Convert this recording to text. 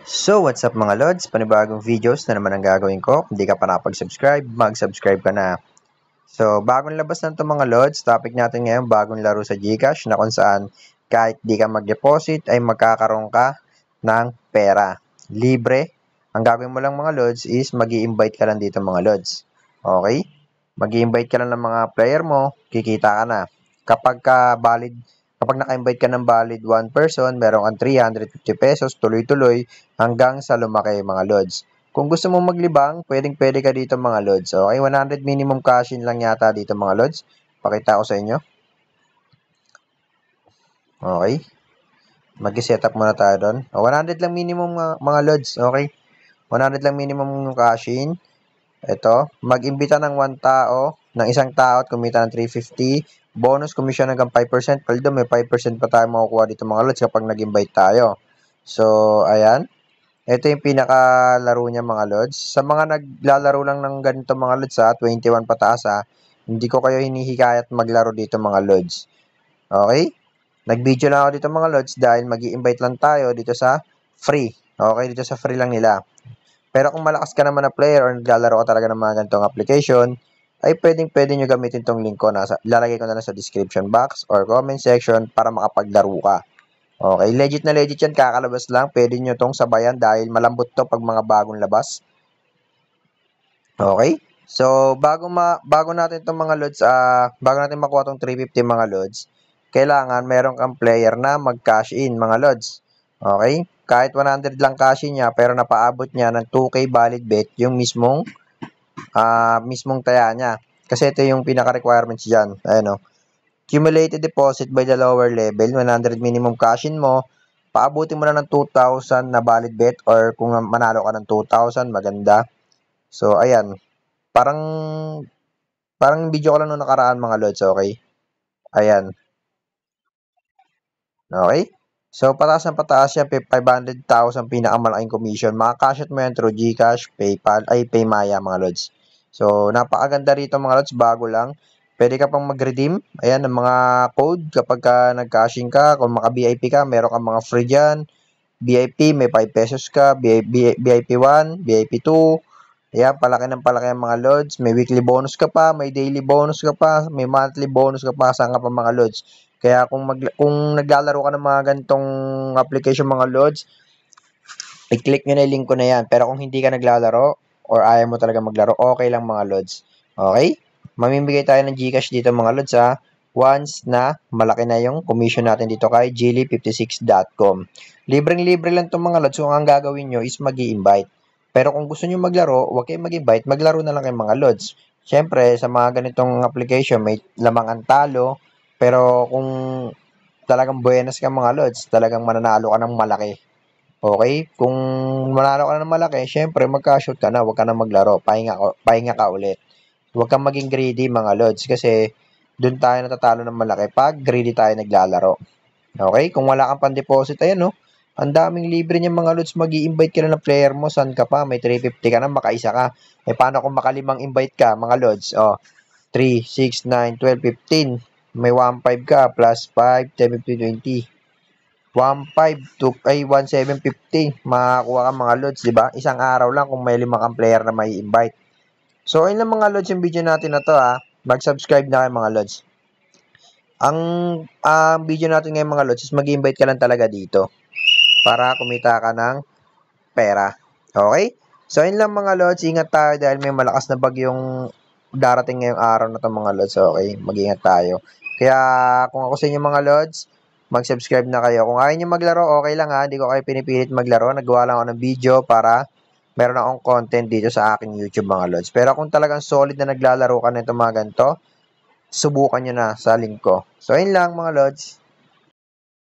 So, what's up mga Lods? Panibagong videos na naman ang gagawin ko. Kung di ka pa nakapag-subscribe, mag-subscribe ka na. So, bagong labas na ito mga Lods. Topic natin ngayon, bagong laro sa GCash na kung saan kahit di ka mag-deposit ay magkakaroon ka ng pera. Libre. Ang gagawin mo lang mga Lods is mag-i-invite ka lang dito mga Lods. Okay? Mag-i-invite ka lang ng mga player mo, kikita ka na. Kapag naka-invite ka ng valid one person, meron kang 350 pesos, tuloy-tuloy, hanggang sa lumaki mga Lods. Kung gusto mong maglibang, pwedeng-pwede ka dito mga Lods. Okay, 100 minimum cash in lang yata dito mga Lods. Pakita ko sa inyo. Okay. Mag-setup muna tayo doon. 100 lang minimum mga Lods. Okay. 100 lang minimum yung cash in. Ito, mag-imbita ng isang tao at kumita ng 350. Bonus commission hanggang 5%. Paldo, may 5% pa tayo makukuha dito mga Lods kapag nag-invite tayo. So, ayan. Ito yung pinakalaro niya mga Lods. Sa mga naglalaro lang ng ganito mga Lods 21 pataas hindi ko kayo hinihikayat maglaro dito mga Lods. Okay? Nag-video lang ako dito mga Lods dahil mag-i-invite lang tayo dito sa free. Okay? Dito sa free lang nila. Pero kung malakas ka naman na player or naglalaro ka talaga ng mga ganitong application, ay pwedeng-pwede nyo gamitin tong link ko. Lalagay ko na lang sa description box or comment section para makapaglaro ka. Okay, legit na legit yan, kakalabas lang. Pwede nyo tong sabayan dahil malambot to pag mga bagong labas. Okay? So, bago natin itong mga Lods, bago natin makuha tong 350 mga Lods, kailangan meron kang player na mag-cash in mga Lods. Okay? Kahit 100 lang cash in niya, pero napaabot niya ng 2K valid bet yung mismong taya niya. Kasi ito yung pinaka-requirements dyan. Ayan o. Cumulated deposit by the lower level, 100 minimum cash in mo, paabutin mo na ng 2,000 na valid bet or kung manalo ka ng 2,000, maganda. So, ayan. Parang video ko lang nung nakaraan mga Lods, okay? Ayan. Okay? So, pataas ng pataas yan, 500,000 pinakamalaking commission. Makakash out mo yan through GCash, PayPal, Paymaya mga Lods. So, napakaganda rito mga Lods, bago lang. Pwede ka pang mag-redeem, ayan, ng mga code kapag ka nag-cashing ka, kung maka-VIP ka, meron kang mga free dyan. VIP, may 5 pesos ka, VIP 1, VIP 2, ayan, palaki ng palaki ang mga Lods. May weekly bonus ka pa, may daily bonus ka pa, may monthly bonus ka pa, saan ka pa mga Lods. Kaya kung naglalaro ka ng mga ganitong application mga Lods, i-click nyo na yung link ko na yan. Pero kung hindi ka naglalaro or ayaw mo talaga maglaro, okay lang mga Lods. Okay? Mamimigay tayo ng GCash dito mga Lods once na malaki na yung commission natin dito kay gili56.com. Libreng-libre lang itong mga Lods. Kung ang gagawin nyo is mag-i-invite. Pero kung gusto nyo maglaro, huwag kayong mag-invite, maglaro na lang kayo mga Lods. Siyempre, sa mga ganitong application, may lamang ang talo. Pero kung talagang buenas ka mga Lods, talagang mananalo ka ng malaki. Okay? Kung manalo ka ng malaki, syempre mag-cash out ka na, huwag ka na maglaro, pahinga ka ulit. Huwag kang maging greedy mga Lods kasi doon tayo natatalo ng malaki pag greedy tayo naglalaro. Okay? Kung wala kang pan-deposit, ayan ang daming libre niya mga Lods, mag-i-invite ka na ng player mo, saan ka pa, may 350 ka na, makaisa ka. Paano kung makalimang invite ka mga Lods? 3, 6, 9, 12, 15. May 1.5 ka, plus 5, 10, 15, 20. 1.750. Makakuha ka mga Lods, di ba? Isang araw lang kung may 5 kang player na may invite. So, ayun lang mga Lods yung video natin na to Mag-subscribe na kayo mga Lods. Ang video natin ngayon mga Lods is mag-invite ka lang talaga dito para kumita ka ng pera. Okay? So, ayun lang mga Lods. Ingat tayo dahil may malakas na bagyong darating ngayong araw na to mga Lods. Okay? Mag-ingat tayo. Kaya, kung ako sa inyo mga Lods, mag-subscribe na kayo. Kung ayaw nyo maglaro, okay lang Hindi ko kayo pinipilit maglaro. Nagawa lang ako ng video para meron akong content dito sa aking YouTube mga Lods. Pero kung talagang solid na naglalaro ka nito mga ganito, subukan nyo na sa link ko. So, ayun lang mga Lods.